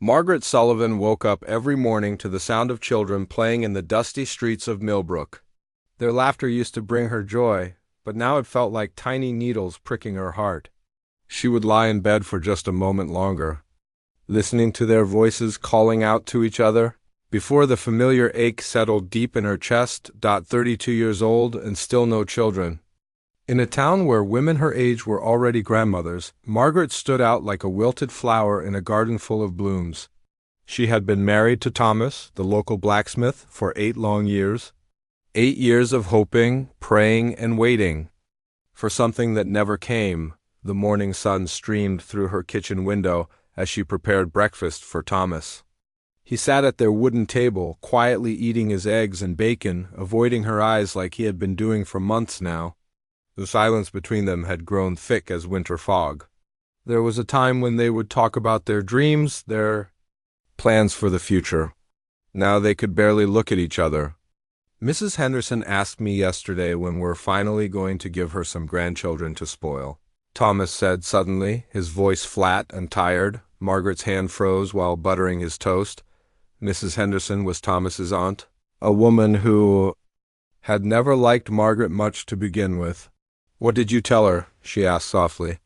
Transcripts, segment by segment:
Margaret Sullivan woke up every morning to the sound of children playing in the dusty streets of Millbrook. Their laughter used to bring her joy, but now it felt like tiny needles pricking her heart. She would lie in bed for just a moment longer, listening to their voices calling out to each other, before the familiar ache settled deep in her chest. 32 years old and still no children. In a town where women her age were already grandmothers, Margaret stood out like a wilted flower in a garden full of blooms. She had been married to Thomas, the local blacksmith, for 8 long years. 8 years of hoping, praying, and waiting for something that never came. The morning sun streamed through her kitchen window as she prepared breakfast for Thomas. He sat at their wooden table, quietly eating his eggs and bacon, avoiding her eyes like he had been doing for months now. The silence between them had grown thick as winter fog. There was a time when they would talk about their dreams, their plans for the future. Now they could barely look at each other. Mrs. Henderson asked me yesterday when we're finally going to give her some grandchildren to spoil, Thomas said suddenly, his voice flat and tired. Margaret's hand froze while buttering his toast. Mrs. Henderson was Thomas's aunt, a woman who had never liked Margaret much to begin with. "What did you tell her?" she asked softly.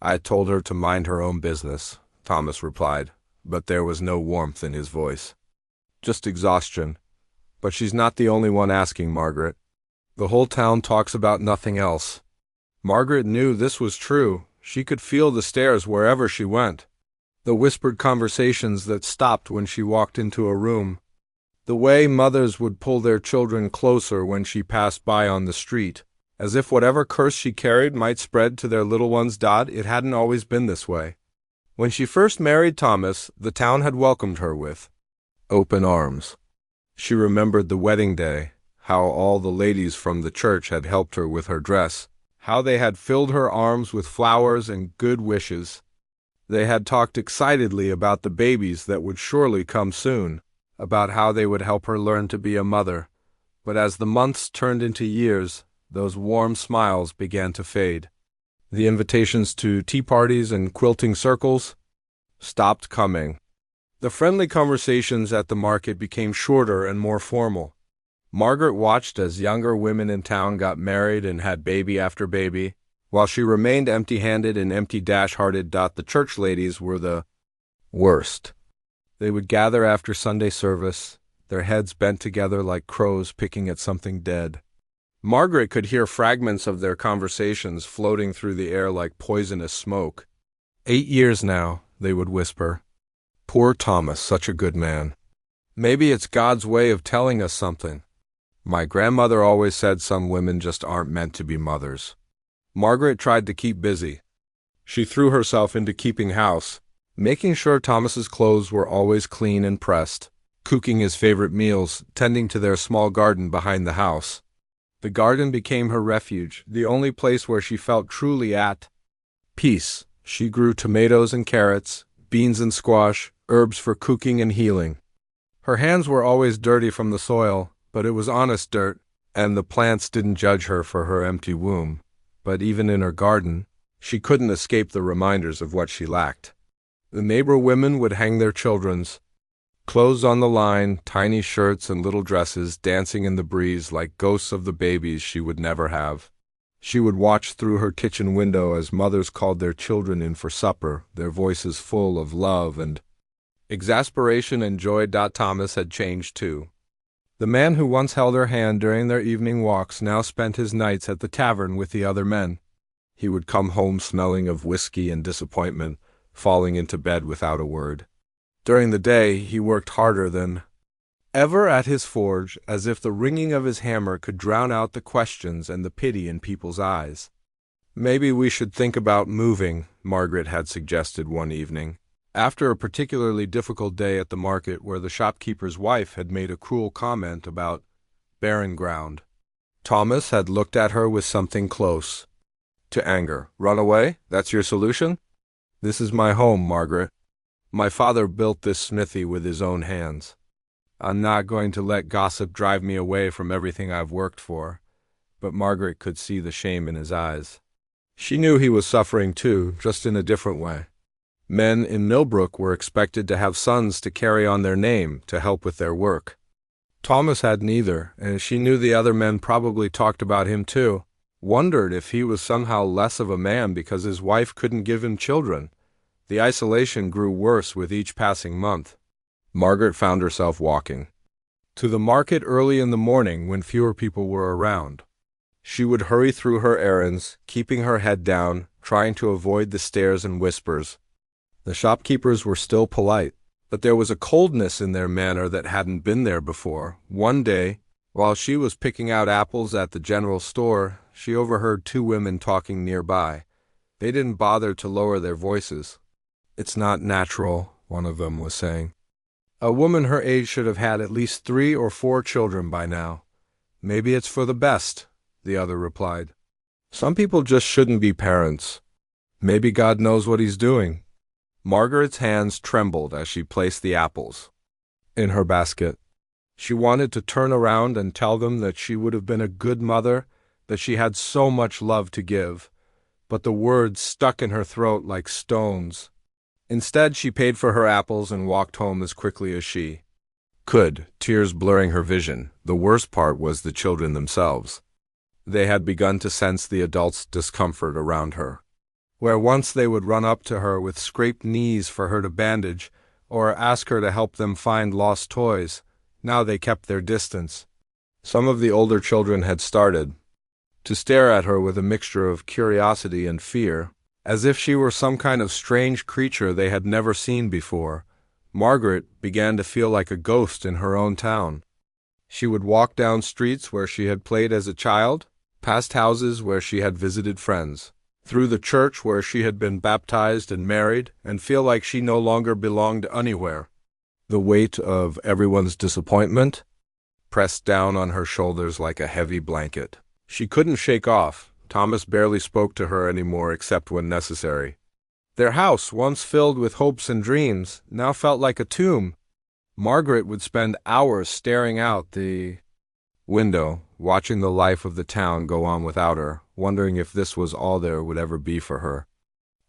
"I told her to mind her own business," Thomas replied, but there was no warmth in his voice. "Just exhaustion. But she's not the only one asking, Margaret. The whole town talks about nothing else." Margaret knew this was true. She could feel the stares wherever she went, the whispered conversations that stopped when she walked into a room, the way mothers would pull their children closer when she passed by on the street, as if whatever curse she carried might spread to their little ones. It hadn't always been this way. When she first married Thomas, the town had welcomed her with open arms. She remembered the wedding day, how all the ladies from the church had helped her with her dress, how they had filled her arms with flowers and good wishes. They had talked excitedly about the babies that would surely come soon, about how they would help her learn to be a mother. But as the months turned into years, those warm smiles began to fade. The invitations to tea parties and quilting circles stopped coming. The friendly conversations at the market became shorter and more formal. Margaret watched as younger women in town got married and had baby after baby, while she remained empty-handed and empty-hearted. The church ladies were the worst. They would gather after Sunday service, their heads bent together like crows picking at something dead. Margaret could hear fragments of their conversations floating through the air like poisonous smoke. 8 years now, they would whisper. Poor Thomas, such a good man. Maybe it's God's way of telling us something. My grandmother always said some women just aren't meant to be mothers. Margaret tried to keep busy. She threw herself into keeping house, making sure Thomas's clothes were always clean and pressed, cooking his favorite meals, tending to their small garden behind the house. The garden became her refuge, the only place where she felt truly at peace. She grew tomatoes and carrots, beans and squash, herbs for cooking and healing. Her hands were always dirty from the soil, but it was honest dirt, and the plants didn't judge her for her empty womb. But even in her garden, she couldn't escape the reminders of what she lacked. The neighbor women would hang their children's clothes on the line, tiny shirts and little dresses dancing in the breeze like ghosts of the babies she would never have. She would watch through her kitchen window as mothers called their children in for supper, their voices full of love and exasperation and joy. Thomas had changed too. The man who once held her hand during their evening walks now spent his nights at the tavern with the other men. He would come home smelling of whiskey and disappointment, falling into bed without a word. During the day, he worked harder than ever at his forge, as if the ringing of his hammer could drown out the questions and the pity in people's eyes. Maybe we should think about moving, Margaret had suggested one evening, after a particularly difficult day at the market where the shopkeeper's wife had made a cruel comment about barren ground. Thomas had looked at her with something close to anger. Run away? That's your solution? This is my home, Margaret. My father built this smithy with his own hands. I'm not going to let gossip drive me away from everything I've worked for. But Margaret could see the shame in his eyes. She knew he was suffering too, just in a different way. Men in Millbrook were expected to have sons to carry on their name to help with their work. Thomas had neither, and she knew the other men probably talked about him too, wondered if he was somehow less of a man because his wife couldn't give him children. The isolation grew worse with each passing month. Margaret found herself walking to the market early in the morning when fewer people were around. She would hurry through her errands, keeping her head down, trying to avoid the stares and whispers. The shopkeepers were still polite, but there was a coldness in their manner that hadn't been there before. One day, while she was picking out apples at the general store, she overheard two women talking nearby. They didn't bother to lower their voices. "It's not natural," one of them was saying. "A woman her age should have had at least 3 or 4 children by now." "Maybe it's for the best," the other replied. "Some people just shouldn't be parents. Maybe God knows what He's doing." Margaret's hands trembled as she placed the apples in her basket. She wanted to turn around and tell them that she would have been a good mother, that she had so much love to give, but the words stuck in her throat like stones. Instead, she paid for her apples and walked home as quickly as she could, tears blurring her vision. The worst part was the children themselves. They had begun to sense the adults' discomfort around her. Where once they would run up to her with scraped knees for her to bandage, or ask her to help them find lost toys, now they kept their distance. Some of the older children had started to stare at her with a mixture of curiosity and fear, as if she were some kind of strange creature they had never seen before. Margaret began to feel like a ghost in her own town. She would walk down streets where she had played as a child, past houses where she had visited friends, through the church where she had been baptized and married, and feel like she no longer belonged anywhere. The weight of everyone's disappointment pressed down on her shoulders like a heavy blanket. She couldn't shake off. Thomas barely spoke to her anymore except when necessary. Their house, once filled with hopes and dreams, now felt like a tomb. Margaret would spend hours staring out the window, watching the life of the town go on without her, wondering if this was all there would ever be for her.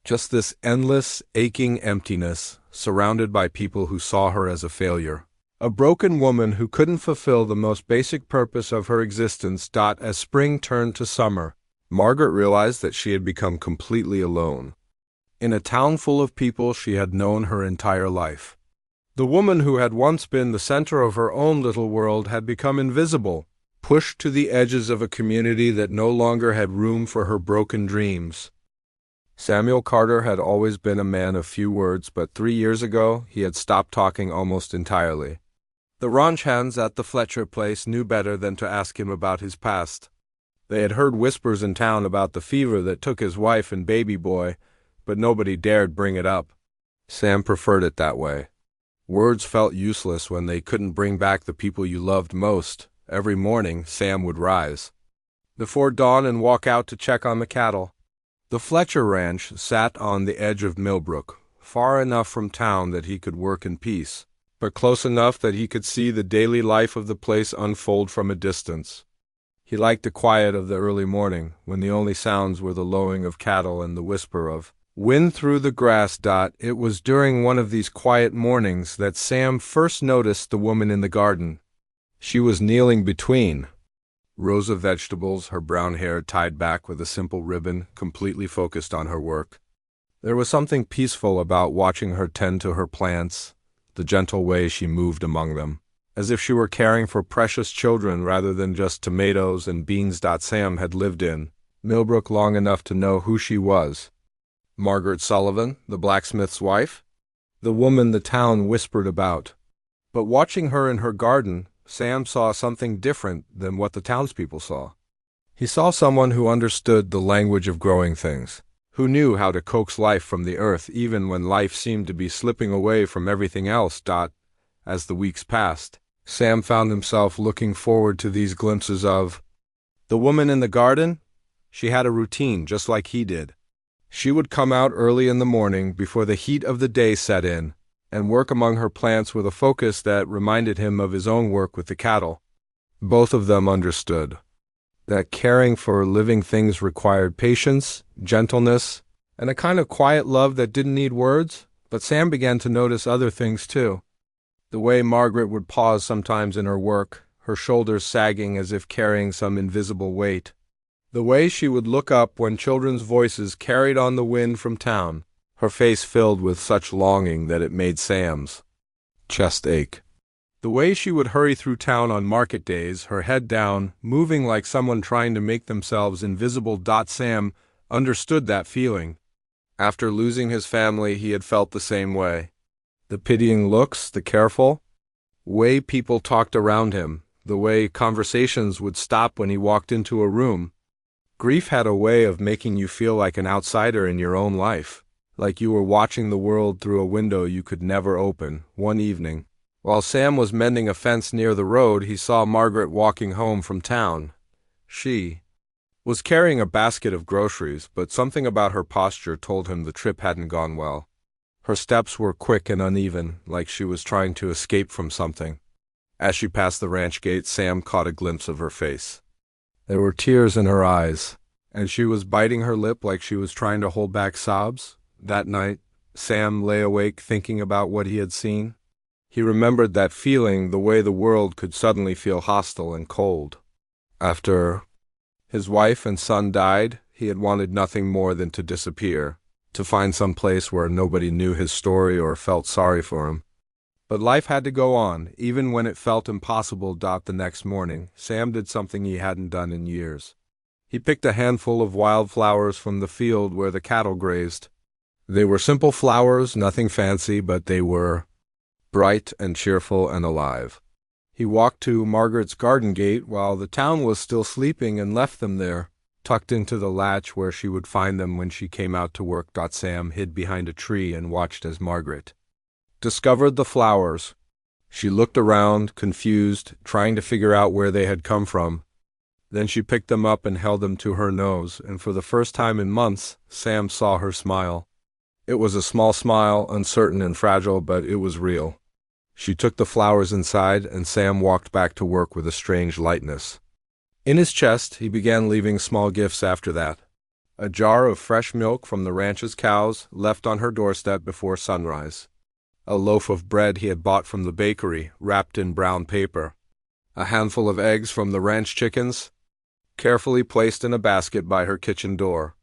Just this endless, aching emptiness, surrounded by people who saw her as a failure. A broken woman who couldn't fulfill the most basic purpose of her existence. As spring turned to summer, Margaret realized that she had become completely alone. In a town full of people she had known her entire life. The woman who had once been the center of her own little world had become invisible, pushed to the edges of a community that no longer had room for her broken dreams. Samuel Carter had always been a man of few words, but 3 years ago he had stopped talking almost entirely. The ranch hands at the Fletcher place knew better than to ask him about his past. They had heard whispers in town about the fever that took his wife and baby boy, but nobody dared bring it up. Sam preferred it that way. Words felt useless when they couldn't bring back the people you loved most. Every morning, Sam would rise before dawn and walk out to check on the cattle. The Fletcher ranch sat on the edge of Millbrook, far enough from town that he could work in peace, but close enough that he could see the daily life of the place unfold from a distance. He liked the quiet of the early morning, when the only sounds were the lowing of cattle and the whisper of wind through the grass. It was during one of these quiet mornings that Sam first noticed the woman in the garden. She was kneeling between rows of vegetables, her brown hair tied back with a simple ribbon, completely focused on her work. There was something peaceful about watching her tend to her plants, the gentle way she moved among them, as if she were caring for precious children rather than just tomatoes and beans. Sam had lived in Millbrook long enough to know who she was. Margaret Sullivan, the blacksmith's wife, the woman the town whispered about. But watching her in her garden, Sam saw something different than what the townspeople saw. He saw someone who understood the language of growing things, who knew how to coax life from the earth even when life seemed to be slipping away from everything else. As the weeks passed, Sam found himself looking forward to these glimpses of the woman in the garden. She had a routine just like he did. She would come out early in the morning before the heat of the day set in, and work among her plants with a focus that reminded him of his own work with the cattle. Both of them understood that caring for living things required patience, gentleness, and a kind of quiet love that didn't need words. But Sam began to notice other things too. The way Margaret would pause sometimes in her work, her shoulders sagging as if carrying some invisible weight. The way she would look up when children's voices carried on the wind from town, her face filled with such longing that it made Sam's chest ache. The way she would hurry through town on market days, her head down, moving like someone trying to make themselves invisible. Sam understood that feeling. After losing his family, he had felt the same way. The pitying looks, the careful way people talked around him, the way conversations would stop when he walked into a room. Grief had a way of making you feel like an outsider in your own life, like you were watching the world through a window you could never open. One evening, while Sam was mending a fence near the road, he saw Margaret walking home from town. She was carrying a basket of groceries, but something about her posture told him the trip hadn't gone well. Her steps were quick and uneven, like she was trying to escape from something. As she passed the ranch gate, Sam caught a glimpse of her face. There were tears in her eyes, and she was biting her lip like she was trying to hold back sobs. That night, Sam lay awake thinking about what he had seen. He remembered that feeling, the way the world could suddenly feel hostile and cold. After his wife and son died, he had wanted nothing more than to disappear, to find some place where nobody knew his story or felt sorry for him. But life had to go on, even when it felt impossible. The next morning, Sam did something he hadn't done in years. He picked a handful of wildflowers from the field where the cattle grazed. They were simple flowers, nothing fancy, but they were bright and cheerful and alive. He walked to Margaret's garden gate while the town was still sleeping and left them there, tucked into the latch where she would find them when she came out to work. Sam hid behind a tree and watched as Margaret discovered the flowers. She looked around, confused, trying to figure out where they had come from. Then she picked them up and held them to her nose, and for the first time in months, Sam saw her smile. It was a small smile, uncertain and fragile, but it was real. She took the flowers inside, and Sam walked back to work with a strange lightness. In his chest, he began leaving small gifts after that. A jar of fresh milk from the ranch's cows left on her doorstep before sunrise. A loaf of bread he had bought from the bakery, wrapped in brown paper. A handful of eggs from the ranch chickens, carefully placed in a basket by her kitchen door.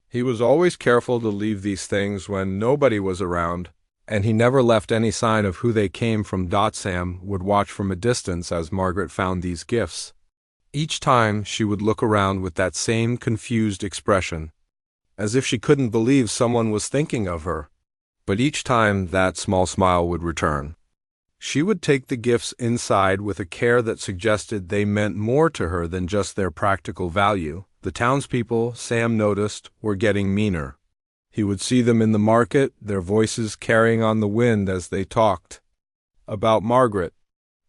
He was always careful to leave these things when nobody was around, and he never left any sign of who they came from. Sam would watch from a distance as Margaret found these gifts. Each time she would look around with that same confused expression, as if she couldn't believe someone was thinking of her. But each time that small smile would return. She would take the gifts inside with a care that suggested they meant more to her than just their practical value. The townspeople, Sam noticed, were getting meaner. He would see them in the market, their voices carrying on the wind as they talked about Margaret.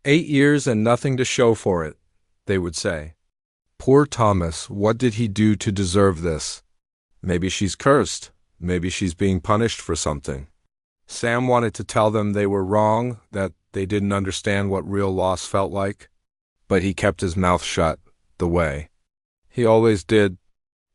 8 years and nothing to show for it, they would say. Poor Thomas, what did he do to deserve this? Maybe she's cursed. Maybe she's being punished for something. Sam wanted to tell them they were wrong, that they didn't understand what real loss felt like. But he kept his mouth shut, the way he always did.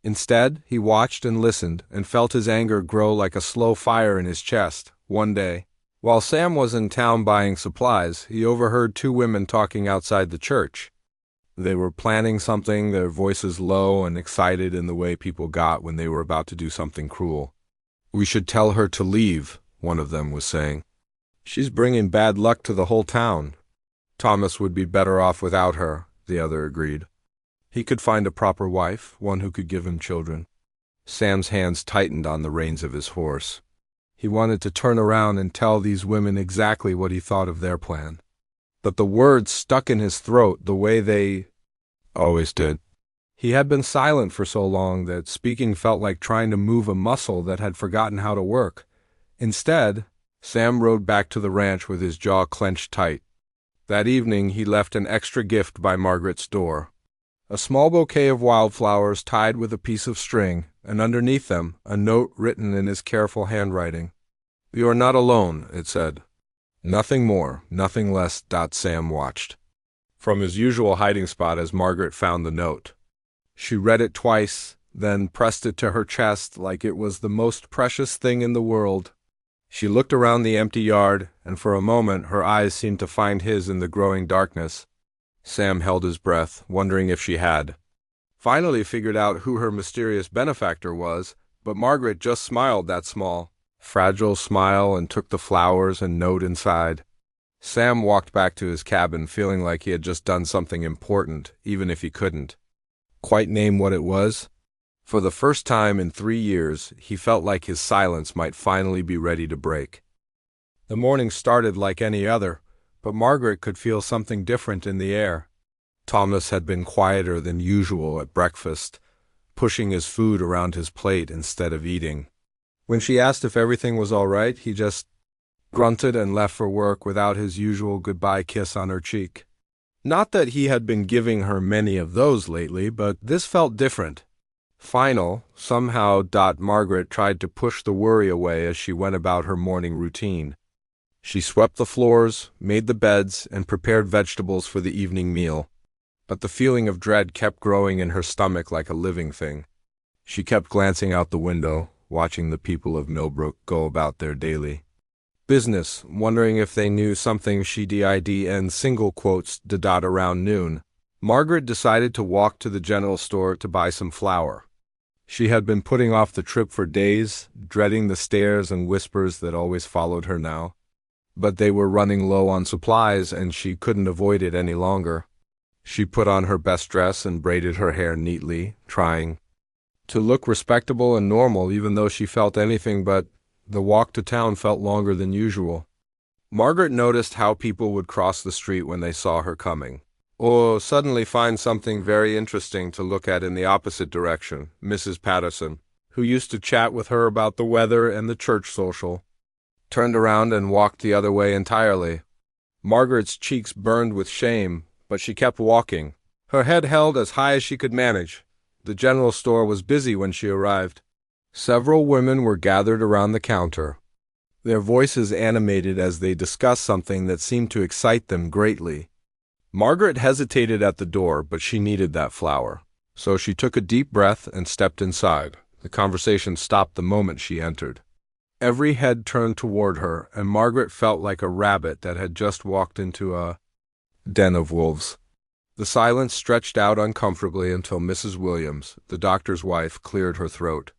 Instead, he watched and listened and felt his anger grow like a slow fire in his chest. One day, while Sam was in town buying supplies, he overheard 2 women talking outside the church. They were planning something, their voices low and excited in the way people got when they were about to do something cruel. We should tell her to leave, one of them was saying. She's bringing bad luck to the whole town. Thomas would be better off without her, the other agreed. He could find a proper wife, one who could give him children. Sam's hands tightened on the reins of his horse. He wanted to turn around and tell these women exactly what he thought of their plan. But the words stuck in his throat the way they always did. He had been silent for so long that speaking felt like trying to move a muscle that had forgotten how to work. Instead, Sam rode back to the ranch with his jaw clenched tight. That evening he left an extra gift by Margaret's door. A small bouquet of wildflowers tied with a piece of string, and underneath them a note written in his careful handwriting. "You are not alone," it said. Nothing more, nothing less. Sam watched from his usual hiding spot as Margaret found the note. She read it twice, then pressed it to her chest like it was the most precious thing in the world. She looked around the empty yard, and for a moment her eyes seemed to find his in the growing darkness. Sam held his breath, wondering if she had finally figured out who her mysterious benefactor was, but Margaret just smiled that small, fragile smile and took the flowers and note inside. Sam walked back to his cabin feeling like he had just done something important, even if he couldn't quite name what it was. For the first time in 3 years, he felt like his silence might finally be ready to break. The morning started like any other, but Margaret could feel something different in the air. Thomas had been quieter than usual at breakfast, pushing his food around his plate instead of eating. When she asked if everything was all right, he just grunted and left for work without his usual goodbye kiss on her cheek. Not that he had been giving her many of those lately, but this felt different. Somehow Margaret tried to push the worry away as she went about her morning routine. She swept the floors, made the beds, and prepared vegetables for the evening meal. But the feeling of dread kept growing in her stomach like a living thing. She kept glancing out the window, watching the people of Millbrook go about their daily business, wondering if they knew something she did and single quotes did around noon. Margaret decided to walk to the general store to buy some flour. She had been putting off the trip for days, dreading the stares and whispers that always followed her now. But they were running low on supplies, and she couldn't avoid it any longer. She put on her best dress and braided her hair neatly, trying to look respectable and normal, even though she felt anything but the walk to town felt longer than usual. Margaret noticed how people would cross the street when they saw her coming, or suddenly find something very interesting to look at in the opposite direction. Mrs. Patterson, who used to chat with her about the weather and the church social, turned around and walked the other way entirely. Margaret's cheeks burned with shame, but she kept walking, her head held as high as she could manage. The general store was busy when she arrived. Several women were gathered around the counter, their voices animated as they discussed something that seemed to excite them greatly. Margaret hesitated at the door, but she needed that flour, so she took a deep breath and stepped inside. The conversation stopped the moment she entered. Every head turned toward her, and Margaret felt like a rabbit that had just walked into a den of wolves. The silence stretched out uncomfortably until Mrs. Williams, the doctor's wife, cleared her throat.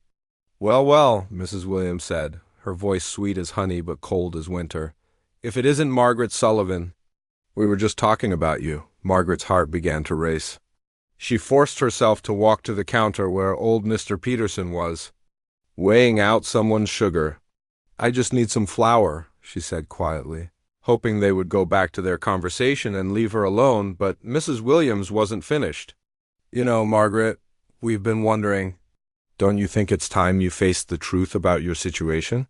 "Well, well," Mrs. Williams said, her voice sweet as honey but cold as winter. "If it isn't Margaret Sullivan. We were just talking about you." Margaret's heart began to race. She forced herself to walk to the counter where old Mr. Peterson was, weighing out someone's sugar. "I just need some flour," she said quietly, hoping they would go back to their conversation and leave her alone, but Mrs. Williams wasn't finished. "You know, Margaret, we've been wondering, don't you think it's time you faced the truth about your situation?"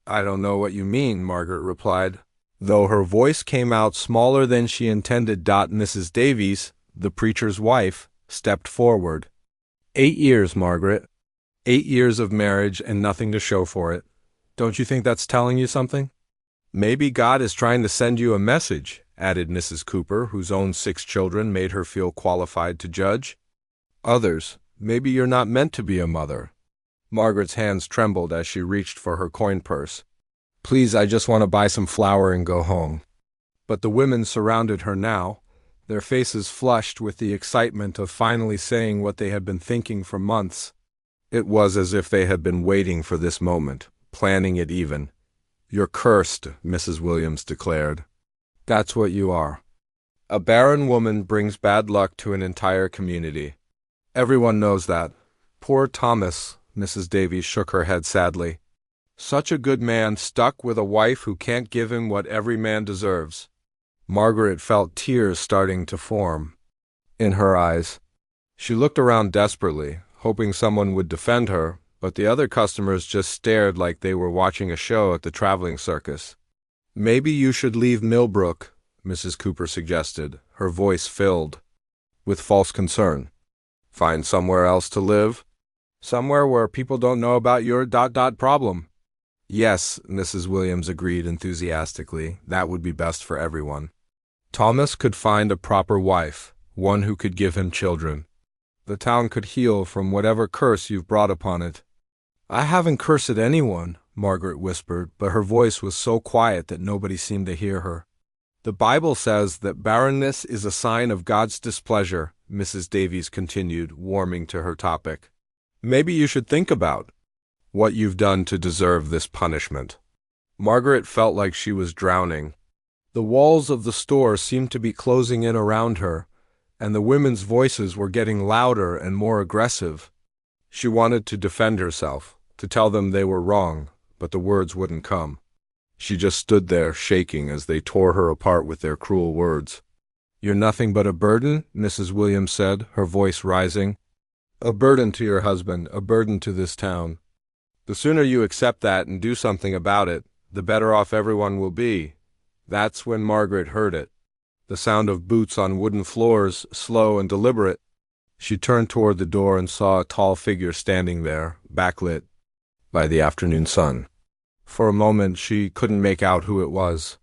"I don't know what you mean," Margaret replied, though her voice came out smaller than she intended. Mrs. Davies, the preacher's wife, stepped forward. 8 years, Margaret. 8 years of marriage and nothing to show for it. Don't you think that's telling you something?" "Maybe God is trying to send you a message," added Mrs. Cooper, whose own 6 children made her feel qualified to judge. "Others, maybe you're not meant to be a mother." Margaret's hands trembled as she reached for her coin purse. "Please, I just want to buy some flour and go home." But the women surrounded her now, their faces flushed with the excitement of finally saying what they had been thinking for months. It was as if they had been waiting for this moment, planning it even. "You're cursed," Mrs. Williams declared. "That's what you are. A barren woman brings bad luck to an entire community. Everyone knows that. Poor Thomas," Mrs. Davies shook her head sadly. "Such a good man stuck with a wife who can't give him what every man deserves." Margaret felt tears starting to form in her eyes. She looked around desperately, hoping someone would defend her, but the other customers just stared like they were watching a show at the traveling circus. "Maybe you should leave Millbrook," Mrs. Cooper suggested, her voice filled with false concern. "Find somewhere else to live? Somewhere where people don't know about your problem." "Yes," Mrs. Williams agreed enthusiastically, "that would be best for everyone. Thomas could find a proper wife, one who could give him children. The town could heal from whatever curse you've brought upon it." "I haven't cursed anyone," Margaret whispered, but her voice was so quiet that nobody seemed to hear her. The Bible says that barrenness is a sign of God's displeasure, Mrs. Davies continued, warming to her topic. Maybe you should think about what you've done to deserve this punishment. Margaret felt like she was drowning. The walls of the store seemed to be closing in around her, and the women's voices were getting louder and more aggressive. She wanted to defend herself, to tell them they were wrong, but the words wouldn't come. She just stood there, shaking as they tore her apart with their cruel words. "You're nothing but a burden," Mrs. Williams said, her voice rising. "A burden to your husband, a burden to this town. The sooner you accept that and do something about it, the better off everyone will be." That's when Margaret heard it. The sound of boots on wooden floors, slow and deliberate. She turned toward the door and saw a tall figure standing there, backlit by the afternoon sun. For a moment she couldn't make out who it was.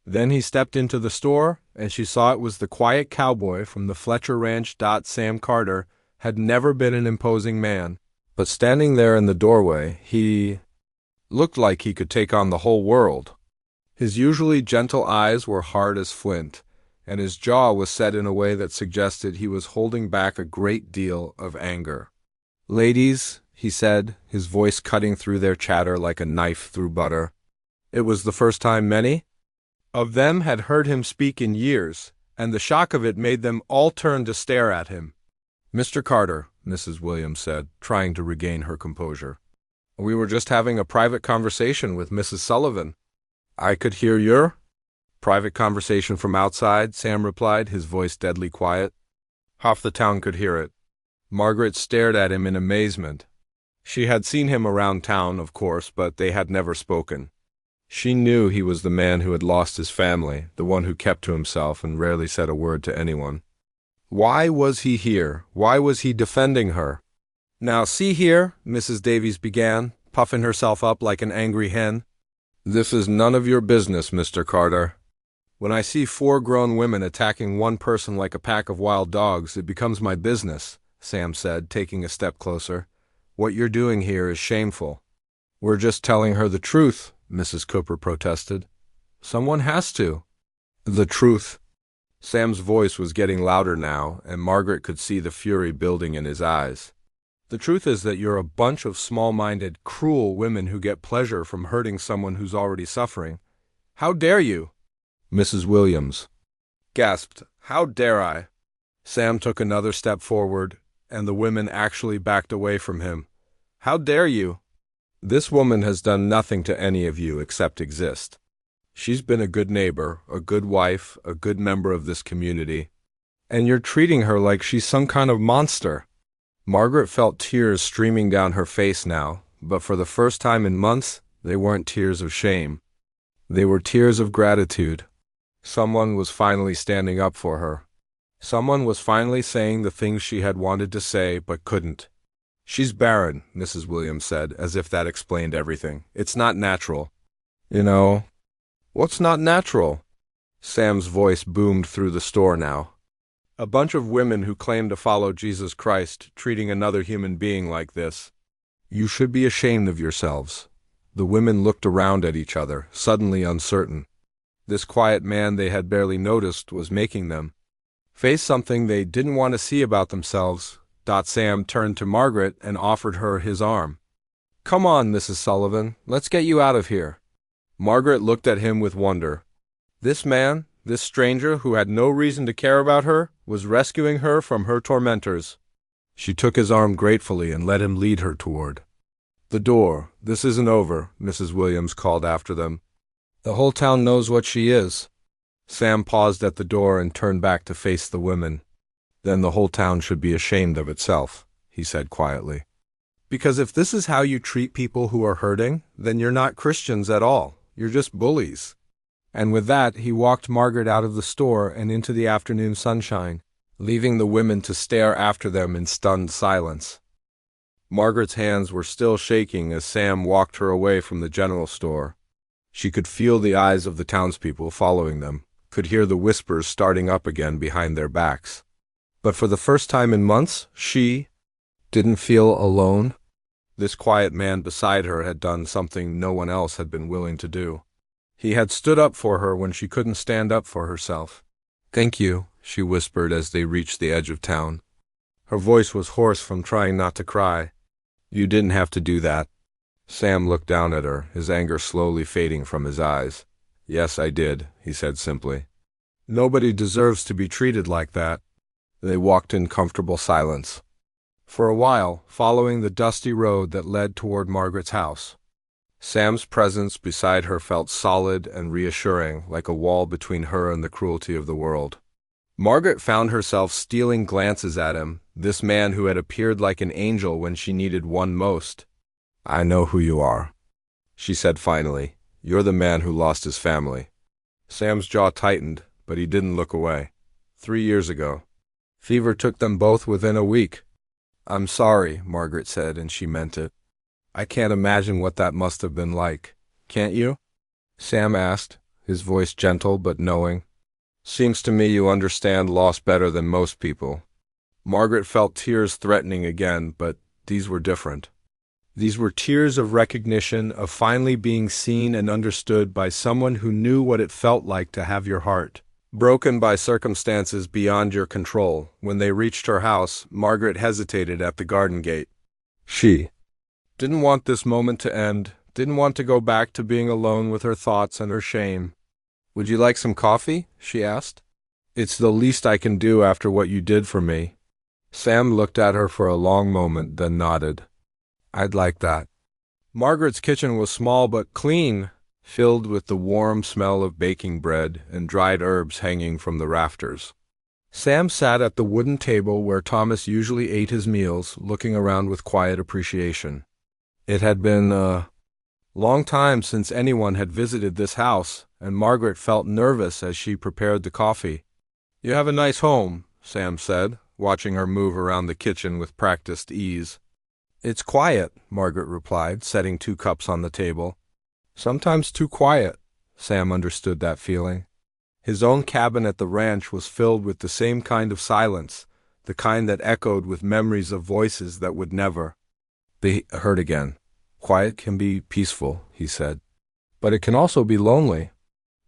Then he stepped into the store, and she saw it was the quiet cowboy from the Fletcher Ranch. Sam Carter had never been an imposing man, but standing there in the doorway, he looked like he could take on the whole world. His usually gentle eyes were hard as flint, and his jaw was set in a way that suggested he was holding back a great deal of anger. "Ladies," he said, his voice cutting through their chatter like a knife through butter. It was the first time many of them had heard him speak in years, and the shock of it made them all turn to stare at him. "Mr. Carter," Mrs. Williams said, trying to regain her composure. "We were just having a private conversation with Mrs. Sullivan." "I could hear your private conversation from outside," Sam replied, his voice deadly quiet. "Half the town could hear it." Margaret stared at him in amazement. She had seen him around town, of course, but they had never spoken. She knew he was the man who had lost his family, the one who kept to himself and rarely said a word to anyone. Why was he here? Why was he defending her? "Now see here," Mrs. Davies began, puffing herself up like an angry hen. "This is none of your business, Mr. Carter. When I see 4 grown women attacking one person like a pack of wild dogs, it becomes my business," Sam said, taking a step closer. "What you're doing here is shameful." "We're just telling her the truth," Mrs. Cooper protested. "Someone has to." "The truth." Sam's voice was getting louder now, and Margaret could see the fury building in his eyes. "The truth is that you're a bunch of small-minded, cruel women who get pleasure from hurting someone who's already suffering. How dare you?" Mrs. Williams gasped, "How dare I?" Sam took another step forward, and the women actually backed away from him. "How dare you? This woman has done nothing to any of you except exist. She's been a good neighbor, a good wife, a good member of this community. And you're treating her like she's some kind of monster." Margaret felt tears streaming down her face now, but for the first time in months, they weren't tears of shame. They were tears of gratitude. Someone was finally standing up for her. Someone was finally saying the things she had wanted to say but couldn't. "She's barren," Mrs. Williams said, as if that explained everything. "It's not natural." "You know, what's not natural?" Sam's voice boomed through the store now. "A bunch of women who claim to follow Jesus Christ treating another human being like this. You should be ashamed of yourselves." The women looked around at each other, suddenly uncertain. This quiet man they had barely noticed was making them face something they didn't want to see about themselves. Sam turned to Margaret and offered her his arm. "Come on, Mrs. Sullivan, let's get you out of here." Margaret looked at him with wonder. This man, this stranger who had no reason to care about her, was rescuing her from her tormentors. She took his arm gratefully and let him lead her toward the door. "This isn't over," Mrs. Williams called after them. "The whole town knows what she is." Sam paused at the door and turned back to face the women. "Then the whole town should be ashamed of itself," he said quietly. "Because if this is how you treat people who are hurting, then you're not Christians at all. You're just bullies." And with that, he walked Margaret out of the store and into the afternoon sunshine, leaving the women to stare after them in stunned silence. Margaret's hands were still shaking as Sam walked her away from the general store. She could feel the eyes of the townspeople following them, could hear the whispers starting up again behind their backs. But for the first time in months, she didn't feel alone. This quiet man beside her had done something no one else had been willing to do. He had stood up for her when she couldn't stand up for herself. "Thank you," she whispered as they reached the edge of town. Her voice was hoarse from trying not to cry. "You didn't have to do that." Sam looked down at her, his anger slowly fading from his eyes. "Yes, I did," he said simply. "Nobody deserves to be treated like that." They walked in comfortable silence. For a while, following the dusty road that led toward Margaret's house. Sam's presence beside her felt solid and reassuring, like a wall between her and the cruelty of the world. Margaret found herself stealing glances at him, this man who had appeared like an angel when she needed one most. "I know who you are," she said finally. "You're the man who lost his family." Sam's jaw tightened, but he didn't look away. 3 years ago. Fever took them both within a week. "I'm sorry," Margaret said, and she meant it. "I can't imagine what that must have been like. Can't you?" Sam asked, his voice gentle but knowing. "Seems to me you understand loss better than most people." Margaret felt tears threatening again, but these were different. These were tears of recognition, of finally being seen and understood by someone who knew what it felt like to have your heart broken by circumstances beyond your control. When they reached her house, Margaret hesitated at the garden gate. She didn't want this moment to end, didn't want to go back to being alone with her thoughts and her shame. "Would you like some coffee?" she asked. "It's the least I can do after what you did for me." Sam looked at her for a long moment, then nodded. "I'd like that." Margaret's kitchen was small but clean, filled with the warm smell of baking bread and dried herbs hanging from the rafters. Sam sat at the wooden table where Thomas usually ate his meals, looking around with quiet appreciation. It had been a long time since anyone had visited this house, and Margaret felt nervous as she prepared the coffee. "You have a nice home," Sam said, watching her move around the kitchen with practiced ease. "It's quiet," Margaret replied, setting 2 cups on the table. Sometimes too quiet. Sam understood that feeling. His own cabin at the ranch was filled with the same kind of silence, the kind that echoed with memories of voices that would never be heard again. "Quiet can be peaceful," he said. "But it can also be lonely."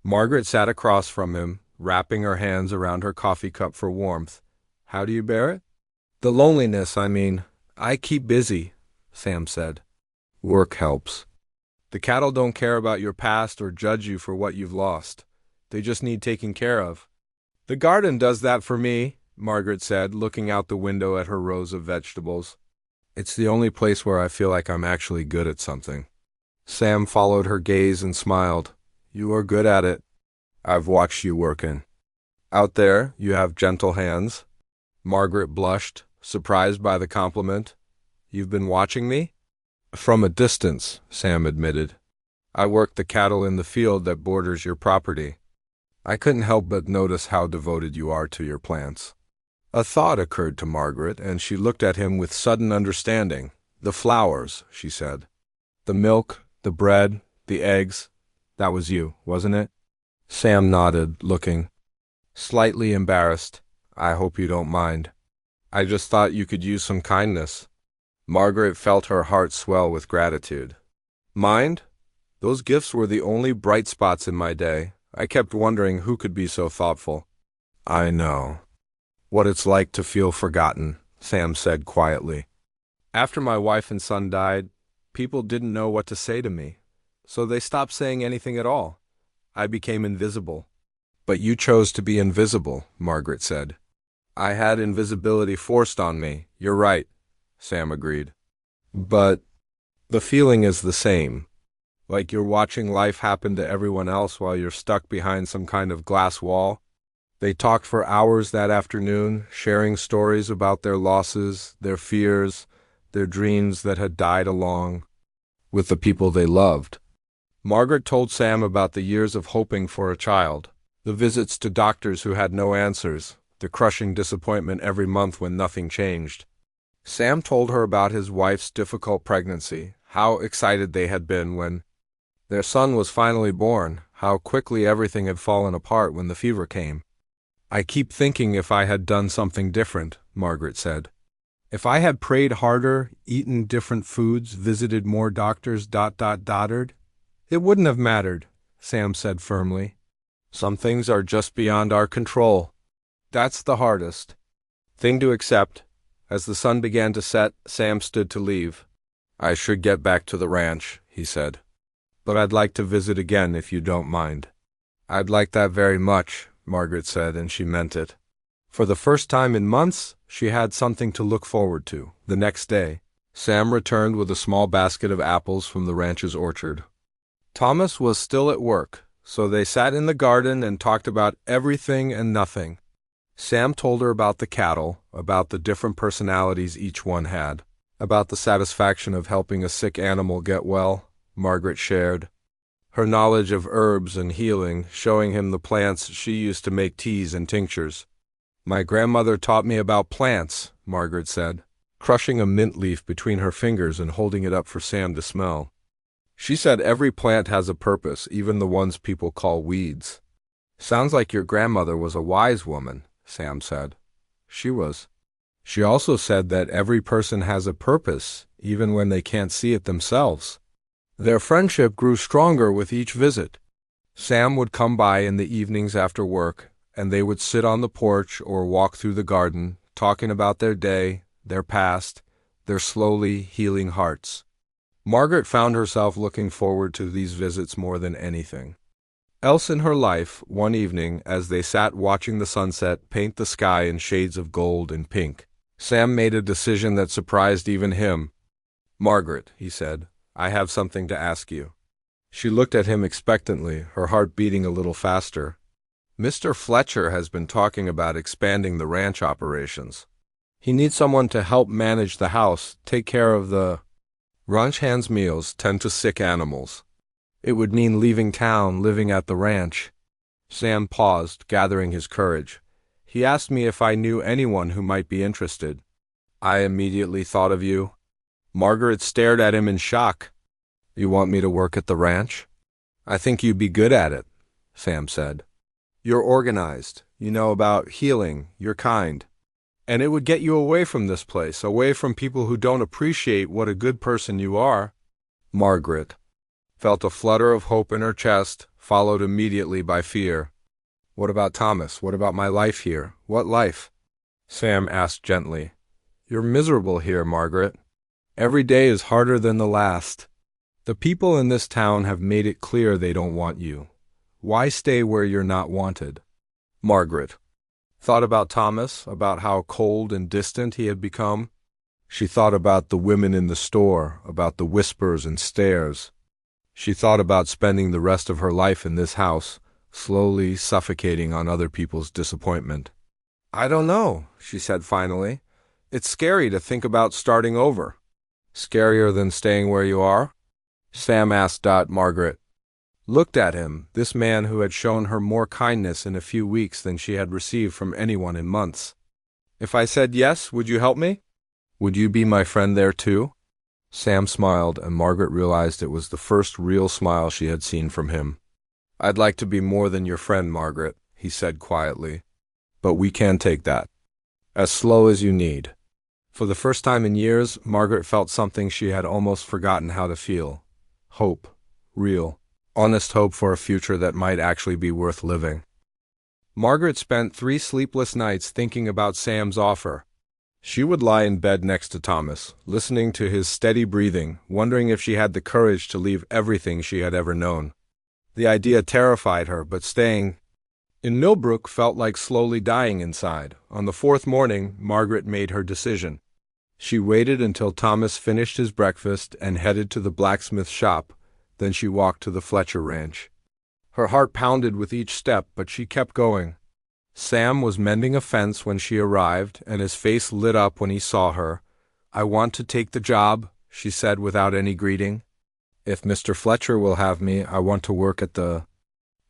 Margaret sat across from him, wrapping her hands around her coffee cup for warmth. "How do you bear it?" "The loneliness, I mean. I keep busy," Sam said. "Work helps. The cattle don't care about your past or judge you for what you've lost. They just need taking care of." "The garden does that for me," Margaret said, looking out the window at her rows of vegetables. "It's the only place where I feel like I'm actually good at something." Sam followed her gaze and smiled. "You are good at it. I've watched you working. Out there, you have gentle hands." Margaret blushed, surprised by the compliment. "You've been watching me?" "From a distance," Sam admitted. "I work the cattle in the field that borders your property. I couldn't help but notice how devoted you are to your plants." A thought occurred to Margaret, and she looked at him with sudden understanding. "The flowers," she said. "The milk, the bread, the eggs. That was you, wasn't it?" Sam nodded, looking slightly embarrassed. "I hope you don't mind. I just thought you could use some kindness." Margaret felt her heart swell with gratitude. "Mind? Those gifts were the only bright spots in my day. I kept wondering who could be so thoughtful." "I know what it's like to feel forgotten," Sam said quietly. "After my wife and son died, people didn't know what to say to me, so they stopped saying anything at all. I became invisible." "But you chose to be invisible," Margaret said. "I had invisibility forced on me. You're right," Sam agreed. "But the feeling is the same. Like you're watching life happen to everyone else while you're stuck behind some kind of glass wall." They talked for hours that afternoon, sharing stories about their losses, their fears, their dreams that had died along with the people they loved. Margaret told Sam about the years of hoping for a child, the visits to doctors who had no answers, the crushing disappointment every month when nothing changed. Sam told her about his wife's difficult pregnancy, how excited they had been when their son was finally born, how quickly everything had fallen apart when the fever came. "I keep thinking if I had done something different," Margaret said. If I had prayed harder, eaten different foods, visited more doctors, it wouldn't have mattered, Sam said firmly. Some things are just beyond our control. That's the hardest thing to accept. As the sun began to set, Sam stood to leave. I should get back to the ranch, he said. But I'd like to visit again if you don't mind. I'd like that very much, Margaret said, and she meant it. For the first time in months, she had something to look forward to. The next day, Sam returned with a small basket of apples from the ranch's orchard. Thomas was still at work, so they sat in the garden and talked about everything and nothing. Sam told her about the cattle, about the different personalities each one had, about the satisfaction of helping a sick animal get well. Margaret shared her knowledge of herbs and healing, showing him the plants she used to make teas and tinctures. My grandmother taught me about plants, Margaret said, crushing a mint leaf between her fingers and holding it up for Sam to smell. She said every plant has a purpose, even the ones people call weeds. Sounds like your grandmother was a wise woman, Sam said. She was. She also said that every person has a purpose, even when they can't see it themselves. Their friendship grew stronger with each visit. Sam would come by in the evenings after work, and they would sit on the porch or walk through the garden, talking about their day, their past, their slowly healing hearts. Margaret found herself looking forward to these visits more than anything else in her life. One evening, as they sat watching the sunset paint the sky in shades of gold and pink, Sam made a decision that surprised even him. Margaret, he said, I have something to ask you. She looked at him expectantly, her heart beating a little faster. Mr. Fletcher has been talking about expanding the ranch operations. He needs someone to help manage the house, take care of the ranch hands' meals, tend to sick animals. It would mean leaving town, living at the ranch. Sam paused, gathering his courage. He asked me if I knew anyone who might be interested. I immediately thought of you. Margaret stared at him in shock. You want me to work at the ranch? I think you'd be good at it, Sam said. You're organized, you know about healing, you're kind. And it would get you away from this place, away from people who don't appreciate what a good person you are. Margaret felt a flutter of hope in her chest, followed immediately by fear. What about Thomas? What about my life here? What life? Sam asked gently. You're miserable here, Margaret. Every day is harder than the last. The people in this town have made it clear they don't want you. Why stay where you're not wanted? Margaret thought about Thomas, about how cold and distant he had become. She thought about the women in the store, about the whispers and stares. She thought about spending the rest of her life in this house, slowly suffocating on other people's disappointment. I don't know, she said finally. It's scary to think about starting over. Scarier than staying where you are? Sam asked. Margaret looked at him, this man who had shown her more kindness in a few weeks than she had received from anyone in months. If I said yes, would you help me? Would you be my friend there too? Sam smiled, and Margaret realized it was the first real smile she had seen from him. I'd like to be more than your friend, Margaret, he said quietly. But we can take that. As slow as you need. For the first time in years, Margaret felt something she had almost forgotten how to feel. Hope. Real, honest hope for a future that might actually be worth living. Margaret spent 3 sleepless nights thinking about Sam's offer. She would lie in bed next to Thomas, listening to his steady breathing, wondering if she had the courage to leave everything she had ever known. The idea terrified her, but staying in Millbrook felt like slowly dying inside. On the 4th morning, Margaret made her decision. She waited until Thomas finished his breakfast and headed to the blacksmith shop. Then she walked to the Fletcher ranch. Her heart pounded with each step, but she kept going. Sam was mending a fence when she arrived, and his face lit up when he saw her. I want to take the job, she said without any greeting. If Mr. Fletcher will have me, I want to work at the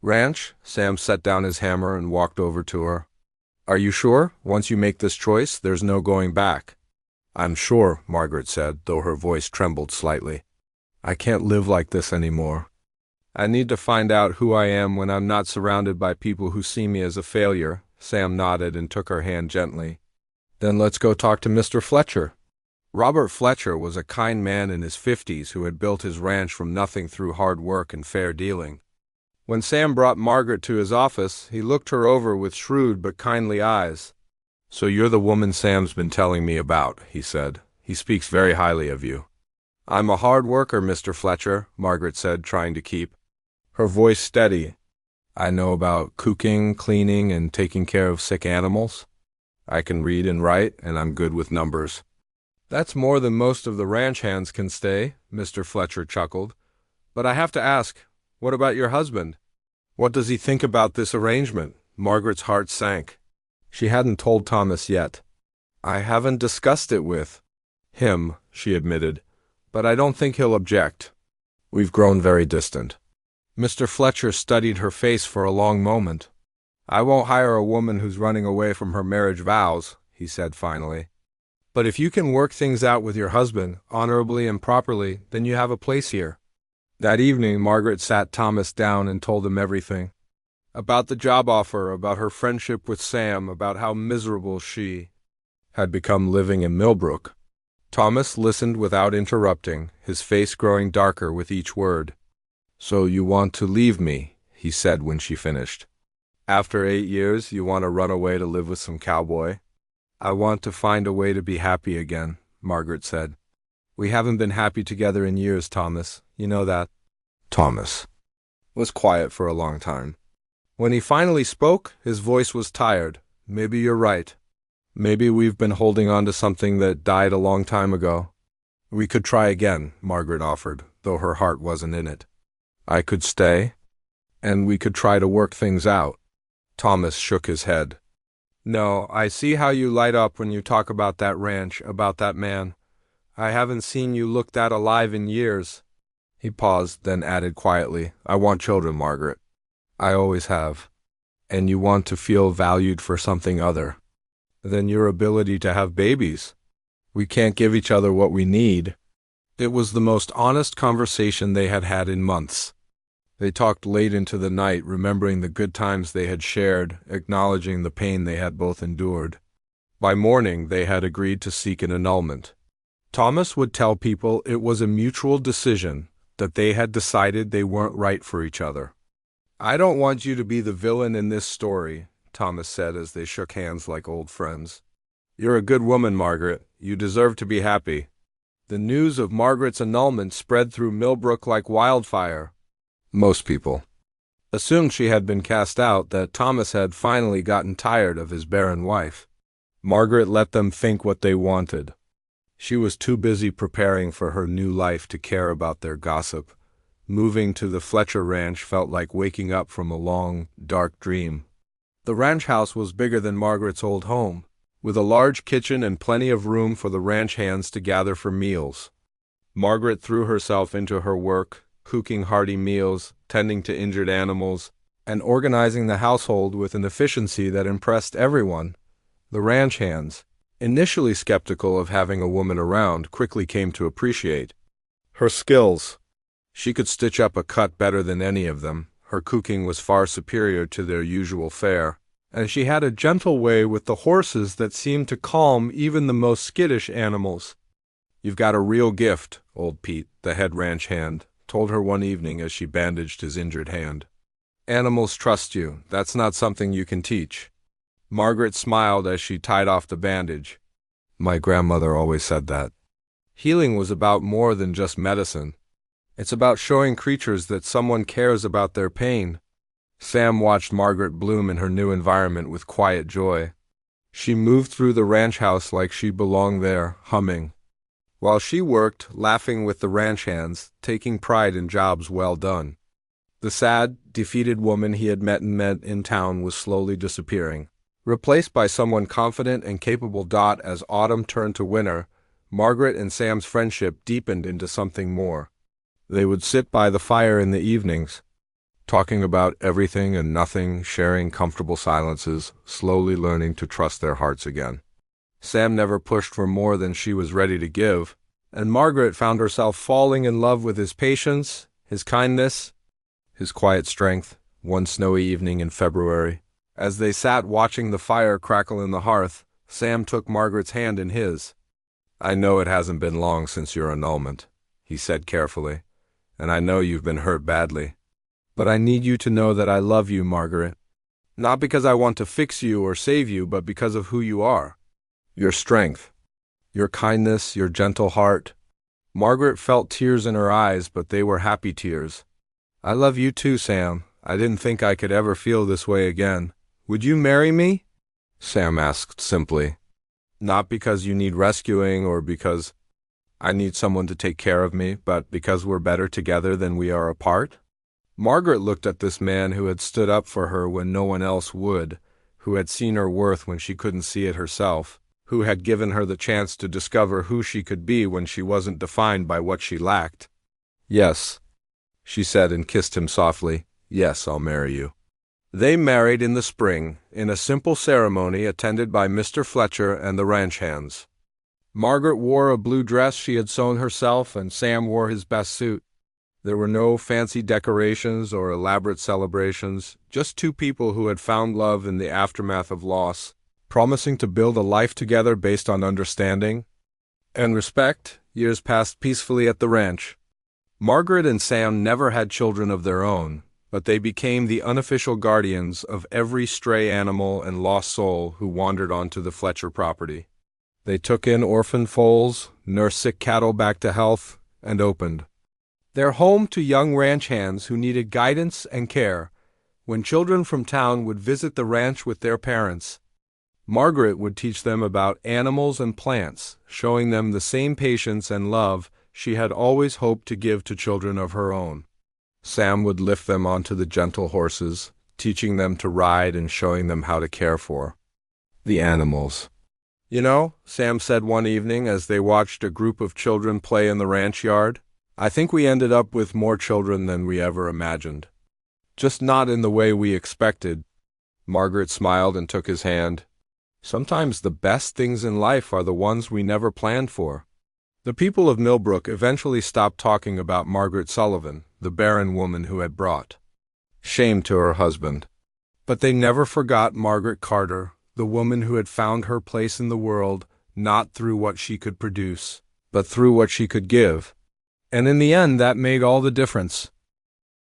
ranch. Sam set down his hammer and walked over to her. Are you sure? Once you make this choice, there's no going back. I'm sure, Margaret said, though her voice trembled slightly. I can't live like this anymore. I need to find out who I am when I'm not surrounded by people who see me as a failure. Sam nodded and took her hand gently. Then let's go talk to Mr. Fletcher. Robert Fletcher was a kind man in his 50s who had built his ranch from nothing through hard work and fair dealing. When Sam brought Margaret to his office, he looked her over with shrewd but kindly eyes. "So you're the woman Sam's been telling me about," he said. "He speaks very highly of you." "I'm a hard worker, Mr. Fletcher," Margaret said, trying to keep her voice steady. "I know about cooking, cleaning, and taking care of sick animals. I can read and write, and I'm good with numbers." "That's more than most of the ranch hands can stay," Mr. Fletcher chuckled. "But I have to ask, what about your husband? What does he think about this arrangement?" Margaret's heart sank. She hadn't told Thomas yet. "I haven't discussed it with him," she admitted, "but I don't think he'll object. We've grown very distant." Mr. Fletcher studied her face for a long moment. "I won't hire a woman who's running away from her marriage vows," he said finally. "But if you can work things out with your husband, honorably and properly, then you have a place here." That evening, Margaret sat Thomas down and told him everything. About the job offer, about her friendship with Sam, about how miserable she had become living in Millbrook. Thomas listened without interrupting, his face growing darker with each word. "So you want to leave me," he said when she finished. "After 8 years, you want to run away to live with some cowboy?" "I want to find a way to be happy again," Margaret said. "We haven't been happy together in years, Thomas. You know that." Thomas was quiet for a long time. When he finally spoke, his voice was tired. "Maybe you're right. Maybe we've been holding on to something that died a long time ago." "We could try again," Margaret offered, though her heart wasn't in it. "I could stay, and we could try to work things out." Thomas shook his head. "No, I see how you light up when you talk about that ranch, about that man. I haven't seen you look that alive in years." He paused, then added quietly, "I want children, Margaret. I always have. And you want to feel valued for something other than your ability to have babies. We can't give each other what we need." It was the most honest conversation they had had in months. They talked late into the night, remembering the good times they had shared, acknowledging the pain they had both endured. By morning, they had agreed to seek an annulment. Thomas would tell people it was a mutual decision, that they had decided they weren't right for each other. "I don't want you to be the villain in this story," Thomas said as they shook hands like old friends. "You're a good woman, Margaret. You deserve to be happy." The news of Margaret's annulment spread through Millbrook like wildfire. Most people assumed she had been cast out, that Thomas had finally gotten tired of his barren wife. Margaret let them think what they wanted. She was too busy preparing for her new life to care about their gossip. Moving to the Fletcher Ranch felt like waking up from a long, dark dream. The ranch house was bigger than Margaret's old home, with a large kitchen and plenty of room for the ranch hands to gather for meals. Margaret threw herself into her work, cooking hearty meals, tending to injured animals, and organizing the household with an efficiency that impressed everyone. The ranch hands, initially skeptical of having a woman around, quickly came to appreciate her skills. She could stitch up a cut better than any of them, her cooking was far superior to their usual fare, and she had a gentle way with the horses that seemed to calm even the most skittish animals. "You've got a real gift," old Pete, the head ranch hand, told her one evening as she bandaged his injured hand. "Animals trust you. That's not something you can teach." Margaret smiled as she tied off the bandage. "My grandmother always said that." Healing was about more than just medicine. It's about showing creatures that someone cares about their pain. Sam watched Margaret bloom in her new environment with quiet joy. She moved through the ranch house like she belonged there, humming, while she worked, laughing with the ranch hands, taking pride in jobs well done. The sad, defeated woman he had met in town was slowly disappearing, replaced by someone confident and capable. As autumn turned to winter, Margaret and Sam's friendship deepened into something more. They would sit by the fire in the evenings, talking about everything and nothing, sharing comfortable silences, slowly learning to trust their hearts again. Sam never pushed for more than she was ready to give, and Margaret found herself falling in love with his patience, his kindness, his quiet strength. One snowy evening in February, as they sat watching the fire crackle in the hearth, Sam took Margaret's hand in his. "I know it hasn't been long since your annulment," he said carefully, "and I know you've been hurt badly. But I need you to know that I love you, Margaret. Not because I want to fix you or save you, but because of who you are. Your strength, your kindness, your gentle heart." Margaret felt tears in her eyes, but they were happy tears. "I love you too, Sam. I didn't think I could ever feel this way again. Would you marry me?" Sam asked simply. "Not because you need rescuing or because I need someone to take care of me, but because we're better together than we are apart?" Margaret looked at this man who had stood up for her when no one else would, who had seen her worth when she couldn't see it herself, who had given her the chance to discover who she could be when she wasn't defined by what she lacked. "Yes," she said and kissed him softly. "Yes, I'll marry you." They married in the spring, in a simple ceremony attended by Mr. Fletcher and the ranch hands. Margaret wore a blue dress she had sewn herself, and Sam wore his best suit. There were no fancy decorations or elaborate celebrations, just two people who had found love in the aftermath of loss, promising to build a life together based on understanding and respect. Years passed peacefully at the ranch. Margaret and Sam never had children of their own, but they became the unofficial guardians of every stray animal and lost soul who wandered onto the Fletcher property. They took in orphan foals, nursed sick cattle back to health, and opened their home to young ranch hands who needed guidance and care. When children from town would visit the ranch with their parents, Margaret would teach them about animals and plants, showing them the same patience and love she had always hoped to give to children of her own. Sam would lift them onto the gentle horses, teaching them to ride and showing them how to care for the animals. "You know," Sam said one evening as they watched a group of children play in the ranch yard, "I think we ended up with more children than we ever imagined. Just not in the way we expected." Margaret smiled and took his hand. "Sometimes the best things in life are the ones we never planned for." The people of Millbrook eventually stopped talking about Margaret Sullivan, the Barren woman who had brought shame to her husband. But they never forgot Margaret Carter, the woman who had found her place in the world not through what she could produce, but through what she could give. And in the end, that made all the difference.